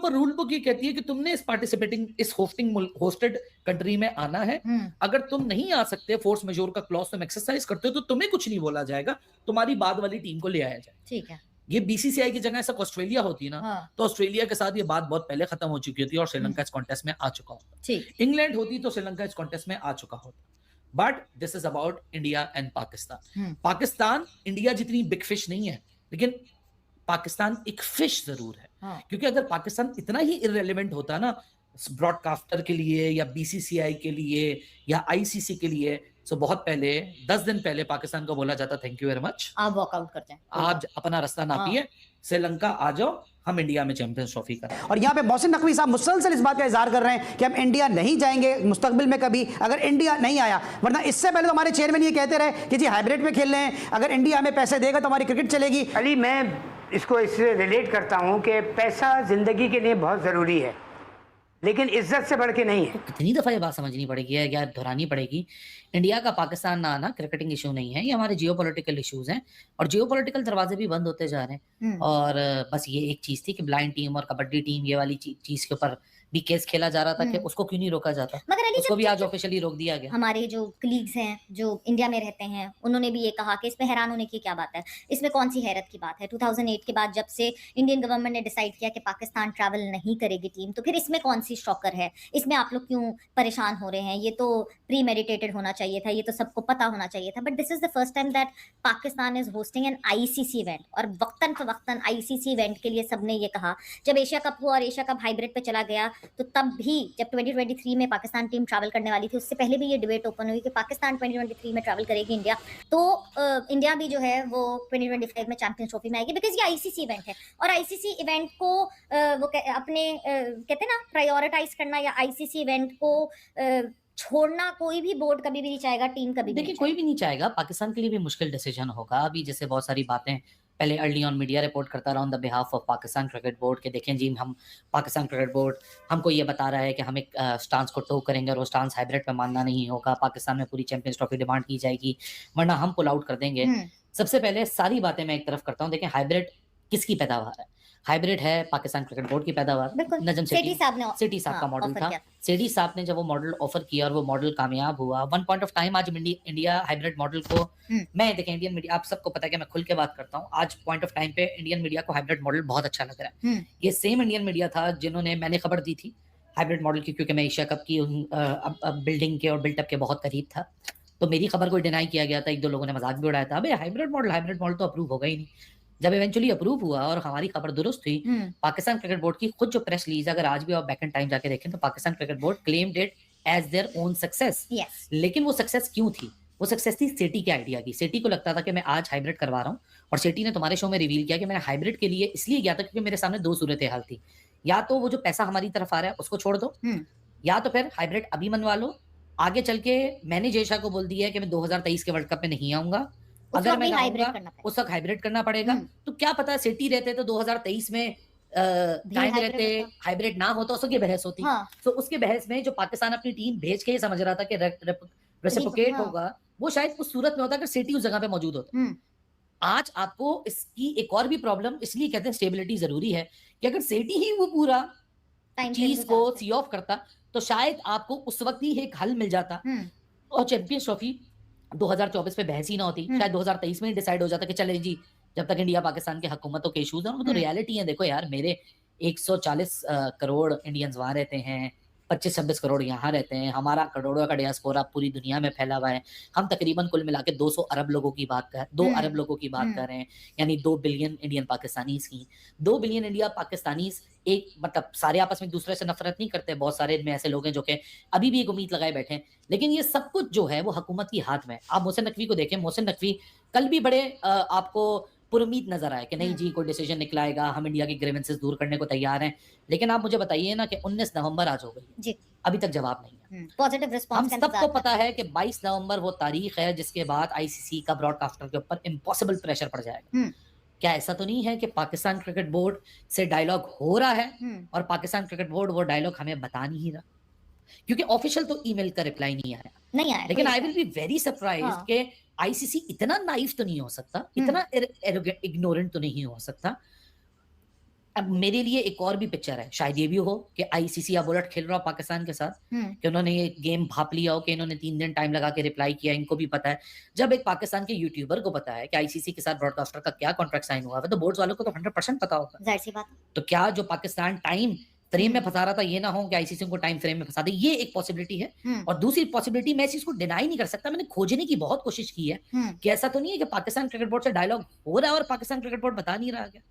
ऊपर rule book ये कहती है कि तुमने इस होस्टेड कंट्री में आना है। अगर तुम नहीं आ सकते, फोर्स मेजोर का क्लॉज तुम एक्सरसाइज करते हो, तो तुम्हें कुछ नहीं बोला जाएगा, तुम्हारी बाद वाली टीम को ले आया जाए। ठीक है। ये बीसीसीआई की जगह ऐसा ऑस्ट्रेलिया होती है ना, हाँ। तो ऑस्ट्रेलिया के साथ ये बात बहुत पहले खत्म हो चुकी होती है और श्रीलंका इस कॉन्टेस्ट में आ चुका होता। ठीक। इंग्लैंड होती तो श्रीलंका इस कॉन्टेस्ट में आ चुका होता। But this is about India and Pakistan. Pakistan India जितनी बिग फिश नहीं है, लेकिन पाकिस्तान एक फिश जरूर है। क्योंकि अगर पाकिस्तान इतना ही इररिलेवेंट होता ना ब्रॉडकास्टर के लिए या बीसीसीआई के लिए या आईसीसी के लिए, तो बहुत पहले 10 दिन पहले पाकिस्तान को बोला जाता थैंक यू वेरी मच, आप वॉकआउट कर जाएं, आप अपना रास्ता नापिए, श्रीलंका आ जाओ, हम इंडिया में चैंपियंस ट्रॉफी करें। और यहाँ पे मोहसिन नकवी साहब मुसलसल इस बात का इजहार कर रहे हैं कि हम इंडिया नहीं जाएंगे मुस्तकबिल में कभी, अगर इंडिया नहीं आया। वरना इससे पहले तो हमारे चेयरमैन ये कहते रहे कि जी हाइब्रिड में खेल रहे हैं, अगर इंडिया हमें पैसे देगा तो हमारी क्रिकेट चलेगी। अली, मैं इसको इससे रिलेट करता हूँ कि पैसा ज़िंदगी के लिए बहुत ज़रूरी है, लेकिन इज्जत से बढ़ के नहीं है। तो कितनी दफा ये बात समझनी पड़ेगी या दोहरानी पड़ेगी? इंडिया का पाकिस्तान ना आना क्रिकेटिंग इशू नहीं है, ये हमारे जियोपॉलिटिकल इश्यूज हैं, और जियोपॉलिटिकल दरवाजे भी बंद होते जा रहे हैं। और बस ये एक चीज थी कि ब्लाइंड टीम और कबड्डी टीम, ये वाली चीज के ऊपर भी केस खेला जा रहा था कि उसको क्यों नहीं रोका जाता, मगर उसको भी आज ऑफिशियली रोक दिया गया। हमारे जो कलीग्स हैं जो इंडिया में रहते हैं, उन्होंने भी ये कहा कि इसमें हैरान होने की क्या बात है, इसमें कौन सी हैरत की बात है। 2008 के बाद जब से इंडियन गवर्नमेंट ने डिसाइड किया कि पाकिस्तान ट्रैवल नहीं करेगी टीम, तो फिर इसमें कौन सी शॉकर है, इसमें आप लोग क्यों परेशान हो रहे हैं? ये तो प्री मेडिटेटेड होना चाहिए था, ये तो सबको पता होना चाहिए था। But this is the first time that Pakistan is hosting an ICC event, और वक्तन फवक्तन आईसीसी इवेंट के लिए सबने ये कहा। जब एशिया कप हुआ और एशिया कप हाइब्रिड पे चला गया, तो तब भी जब 2023 में पाकिस्तान टीम ट्रैवल करने वाली थी, उससे पहले भी ये डिबेट ओपन हुई कि पाकिस्तान 2023 में ट्रैवल करेगी इंडिया, तो इंडिया भी जो है वो 2025 में चैंपियंस ट्रॉफी में आएगी, बिकॉज ये आईसीसी इवेंट है। और आईसीसी इवेंट को वो अपने कहते हैं ना प्रायोरिटाइज करना, या आईसीसी इवेंट को छोड़ना कोई भी बोर्ड कभी भी नहीं चाहेगा, टीम कभी भी देखिए कोई भी नहीं चाहेगा। पाकिस्तान के लिए भी मुश्किल डिसीजन होगा। अभी जैसे बहुत सारी बातें पहले अर्ली ऑन मीडिया रिपोर्ट करता रहा on the behalf of Pakistan cricket board के देखें जी, हम पाकिस्तान क्रिकेट बोर्ड हमको ये बता रहा है कि हम एक स्टांस को टो करेंगे और वो स्टांस हाइब्रिड पे मानना नहीं होगा, पाकिस्तान में पूरी चैंपियंस ट्रॉफी डिमांड की जाएगी, वरना हम पुल आउट कर देंगे। सबसे पहले सारी बातें मैं एक तरफ करता हूँ। देखें हाइब्रिड किसकी पैदावार है? हाइब्रिड है पाकिस्तान क्रिकेट बोर्ड की पैदावार। नजम सेठी साहब का मॉडल था। सेठी साहब ने जब वो मॉडल ऑफर किया और वो मॉडल कामयाब हुआ, वन पॉइंट ऑफ टाइम आज इंडिया हाइब्रिड मॉडल को, मैं देखें इंडियन मीडिया, आप सबको पता है कि मैं खुल के बात करता हूँ, आज पॉइंट ऑफ टाइम पे इंडियन मीडिया को हाइब्रिड मॉडल बहुत अच्छा लग रहा है। ये सेम इंडियन मीडिया था जिन्होंने, मैंने खबर दी थी हाइब्रिड मॉडल की, क्योंकि मैं एशिया कप की बिल्डिंग के और बिल्टअप के बहुत करीब था, तो मेरी खबर को डिनाई किया गया था। एक दो लोगों ने मजाक भी उड़ाया था, अबे हाइब्रिड मॉडल तो अप्रूव होगा ही नहीं। जब इवेंचुअली अप्रूव हुआ और हमारी खबर दुरुस्त हुई, पाकिस्तान क्रिकेट बोर्ड की खुद जो प्रेस रिलीज, अगर आज भी आप बैक एंड टाइम जाके देखें तो Pakistan cricket board claimed it as their own success. लेकिन वो सक्सेस क्यों थी? वो सक्सेस थी सेठी के आइडिया की। सेठी को लगता था कि मैं आज हाइब्रिड करवा रहा हूँ, और सेठी ने तुम्हारे शो में रिवील किया कि मैंने हाइब्रिड के लिए इसलिए गया था क्योंकि मेरे सामने दो सूरत हाल थी, या तो वो जो पैसा हमारी तरफ आ रहा है उसको छोड़ दो, या तो फिर हाइब्रिड अभी मनवा लो। आगे चल के मैंने जयशा को बोल दिया कि मैं 2023 के वर्ल्ड कप में नहीं आऊंगा, अगर मैं उस वक्त हाइब्रिड करना पड़ेगा। तो क्या पता सेठी रहते तो 2023 में कायम रहते, हाइब्रिड ना हो तो उसकी बहस होती। तो उसके बहस में जो पाकिस्तान अपनी टीम भेज के समझ रहा था कि रेसिप्रोकेट होगा, वो शायद उस सूरत में होता अगर सेठी उस जगह पे मौजूद होता। आज आपको इसकी एक और भी प्रॉब्लम, इसलिए कहते हैं स्टेबिलिटी जरूरी है, कि अगर सेठी ही वो पूरा चीज को सी ऑफ करता तो शायद आपको उस वक्त ही एक हल मिल जाता और चैंपियंस ट्रॉफी 2024 में बहस ही ना होती। शायद 2023 में ही डिसाइड हो जाता कि चले जी, जब तक इंडिया पाकिस्तान के हुकूमतों के इशूज हैं, वो तो रियलिटी है। देखो यार, मेरे 140 करोड़ इंडियंस वहां रहते हैं, 25-26 करोड़ यहाँ रहते हैं, हमारा करोड़ों का डियास्पोरा पूरी दुनिया में फैला हुआ है। हम तकरीबन कुल मिला के 200 अरब लोगों की बात कर 2 अरब लोगों की बात कर रहे हैं, यानी 2 बिलियन इंडियन पाकिस्तानीज की। 2 बिलियन इंडिया पाकिस्तानीज एक मतलब सारे आपस में एक दूसरे से नफरत नहीं करते। बहुत सारे इनमें ऐसे लोग हैं जो कि अभी भी एक उम्मीद लगाए बैठे हैं, लेकिन ये सब कुछ जो है वो हुकूमत की हाथ में। आप मोहसिन नकवी को देखें, मोहसिन नकवी कल भी बड़े आपको पुरुमीद नजर आए कि नहीं जी कोई डिसीजन निकलाएगा, हम इंडिया की ग्रीवेंसेस दूर करने को तैयार हैं। लेकिन आप मुझे बताइए ना कि 19 नवंबर आज हो गई जी, अभी तक जवाब नहीं है। पॉजिटिव रिस्पांस हम सबको पता है कि 22 नवंबर वो तारीख है जिसके बाद आईसीसी का ब्रॉडकास्टर के ऊपर इम्पॉसिबल प्रेशर पड़ जाएगा। क्या ऐसा तो नहीं है कि पाकिस्तान क्रिकेट बोर्ड से डायलॉग हो रहा है और पाकिस्तान क्रिकेट बोर्ड वो डायलॉग हमें बता नहीं रहा? क्योंकि ऑफिशियल तो ईमेल का रिप्लाई नहीं आया, लेकिन I will be very surprised कि आईसीसी इतना नाइफ तो नहीं हो सकता, इतना इग्नोरेंट तो नहीं हो सकता अब मेरे लिए एक और भी पिक्चर है, शायद ये भी हो कि आईसीसी अब उलट खेल रहा हो पाकिस्तान के साथ, कि उन्होंने ये गेम भाप लिया हो कि इन्होंने 3 दिन टाइम लगा के रिप्लाई किया, इनको भी पता है। जब एक पाकिस्तान के यूट्यूबर को पता है कि आईसीसी के साथ ब्रॉडकास्टर का क्या कॉन्ट्रैक्ट साइन हुआ है, तो बोर्ड्स वालों को तो 100% पता होगा। जाहिर सी बात। तो क्या जो पाकिस्तान टाइम फ्रेम में फंसा रहा था, ये ना हो कि आईसीसी को टाइम फ्रेम में फंसा दे, ये एक पॉसिबिलिटी है। और दूसरी पॉसिबिलिटी, मैं इस चीज को डिनाई नहीं कर सकता, मैंने खोजने की बहुत कोशिश की है कि ऐसा तो नहीं है कि पाकिस्तान क्रिकेट बोर्ड से डायलॉग हो रहा है और पाकिस्तान क्रिकेट बोर्ड बता नहीं रहा है।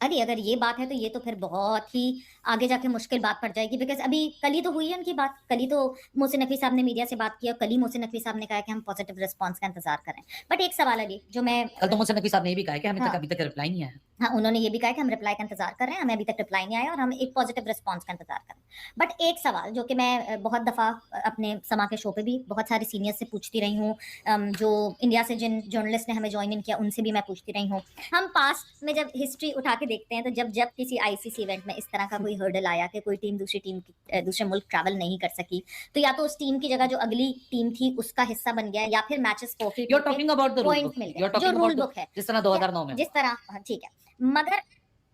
अरे अगर ये बात है तो ये तो फिर बहुत ही आगे जाके मुश्किल बात पड़ जाएगी, बिकॉज अभी कल ही तो हुई है उनकी बात, कल ही तो मोहसिन नकवी साहब ने मीडिया से बात किया, कल ही मोहसिन नकवी साहब ने कहा कि हम पॉजिटिव रिस्पांस का इंतजार करें। बट एक सवाल है जो मैं कल तो मोहसिन नकवी साहब ने ये भी कहा कि हमें हाँ, अभी तक रिप्लाई नहीं आया। हाँ, उन्होंने ये भी कहा कि हम रिप्लाई का इंतजार कर रहे हैं, हमें अभी तक रिप्लाई नहीं आया और हम एक पॉजिटिव रिस्पांस का इंतजार कर रहे हैं। बट एक सवाल जो कि मैं बहुत दफा अपने समा के शो पे भी बहुत सारे सीनियर्स से पूछती रही हूँ, जो इंडिया से जिन जर्नलिस्ट ने हमें ज्वाइन इन किया उनसे भी मैं पूछती रही हूँ, हम पास्ट में जब हिस्ट्री उठा के देखते हैं तो जब किसी आईसीसी इवेंट में इस तरह का कोई हर्डल आया कि कोई टीम दूसरे मुल्क ट्रैवल नहीं कर सकी, तो या तो उस टीम की जगह जो अगली टीम थी उसका हिस्सा बन गया, या फिर matches forfeit You're talking about the rule point book. Mill You're गया, जो talking रूल about बुक है जिस तरह 2009 में जिस तरह, ठीक है। मगर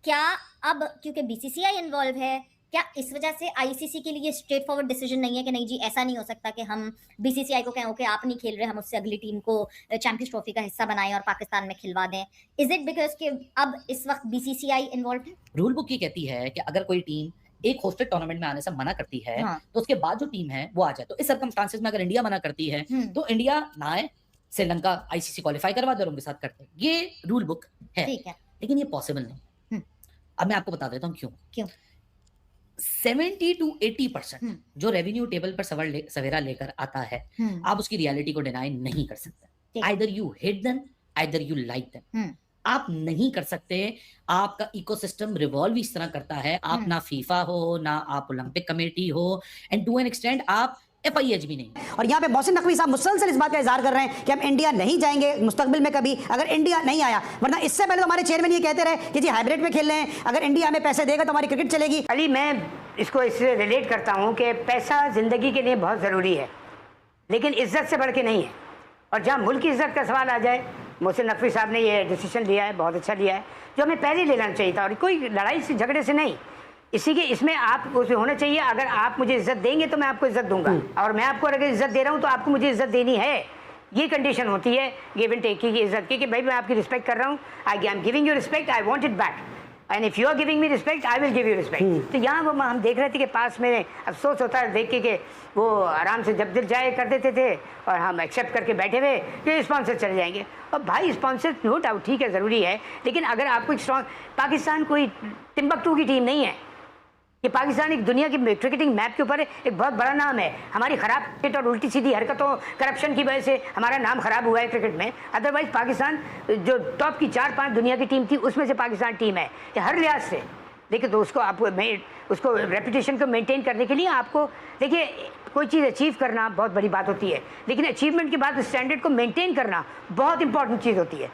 क्या अब क्योंकि बीसीसीआई इन्वॉल्व है, क्या इस वजह से आईसीसी के लिए स्ट्रेट फॉरवर्ड डिसीजन नहीं है कि नहीं जी ऐसा नहीं हो सकता कि हम बीसीसीआई को कहें ओके आप नहीं खेल रहे, हम उससे अगली टीम को चैंपियंस ट्रॉफी का हिस्सा बनाएं और पाकिस्तान में खिलवा दें? इज इट बिकॉज कि अब इस वक्त बीसीसीआई इन्वॉल्व है? रूल बुक ये कहती है कि अगर कोई टीम एक होस्टेड टूर्नामेंट में आने से मना करती है, हाँ। तो उसके बाद जो टीम है वो आ जाए। तो इस सर्कमस्टांसेस में अगर इंडिया मना करती है तो इंडिया ना आए, श्रीलंका आईसीसी क्वालिफाई करवा दे और उनके साथ करते हैं, ये रूल बुक है। ठीक है, लेकिन ये पॉसिबल नहीं। अब मैं आपको बता देता हूँ क्यों। 70 to 80% जो रेवेन्यू टेबल पर सवेरा लेकर आता है, आप उसकी रियलिटी को डिनाई नहीं कर सकते। Either you hate them, either you like them. आप नहीं कर सकते। आपका इकोसिस्टम रिवॉल्व इस तरह करता है, आप ना फीफा हो, ना आप ओलंपिक कमेटी हो, एंड टू एन एक्सटेंड आप FIH भी नहीं। और यहाँ पे मोहसिन नकवी साहब मुसलसल इस बात का इजहार कर रहे हैं कि हम इंडिया नहीं जाएंगे मुस्तकबिल में कभी, अगर इंडिया नहीं आया। वरना इससे पहले तो हमारे चेयरमैन ये कहते रहे कि जी हाइब्रिड में खेल रहे हैं, अगर इंडिया हमें पैसे देगा तो हमारी क्रिकेट चलेगी। अली, मैं इसको इससे रिलेट करता हूँ कि पैसा ज़िंदगी के लिए बहुत ज़रूरी है, लेकिन इज्जत से बढ़ के नहीं है। और जहाँ मुल्क की इज्जत का सवाल आ जाए, मोहसिन नकवी साहब ने ये डिसीजन लिया है, बहुत अच्छा लिया है, जो हमें पहले लेना चाहिए था, और कोई लड़ाई से झगड़े से नहीं। इसमें आप उसे होना चाहिए, अगर आप मुझे इज्जत देंगे तो मैं आपको इज्जत दूंगा, और मैं आपको अगर इज्जत दे रहा हूँ तो आपको मुझे इज्जत देनी है। ये कंडीशन होती है गिव एंड टेक की, इज्जत की, कि भाई मैं आपकी रिस्पेक्ट कर रहा हूँ, I am giving you respect, I want it back, and if you are giving me respect I will give you respect. तो यहाँ वो हम देख रहे थे कि पास में अफसोस होता है देख के कि वो आराम से जब दिल जाए कर देते थे और हम एक्सेप्ट करके बैठे हुए कि स्पॉन्सर चले जाएंगे। और भाई स्पॉन्सर नो डाउट ठीक है, ज़रूरी है, लेकिन अगर आपको एक स्ट्रॉन्ग, पाकिस्तान कोई टिम्बकटू की टीम नहीं है, ये पाकिस्तान एक दुनिया की क्रिकेटिंग मैप के ऊपर एक बहुत बड़ा नाम है। हमारी ख़राब क्रिकेट और उल्टी सीधी हरकतों, करप्शन की वजह से हमारा नाम ख़राब हुआ है क्रिकेट में। अदरवाइज़ पाकिस्तान जो टॉप की 4-5 दुनिया की टीम थी उसमें से पाकिस्तान टीम है ये हर लिहाज से। देखिए तो उसको रेपुटेशन को मेंटेन करने के लिए आपको, देखिए कोई चीज़ अचीव करना बहुत बड़ी बात होती है, लेकिन अचीवमेंट के बाद स्टैंडर्ड को मेंटेन करना बहुत इंपॉर्टेंट चीज़ होती है।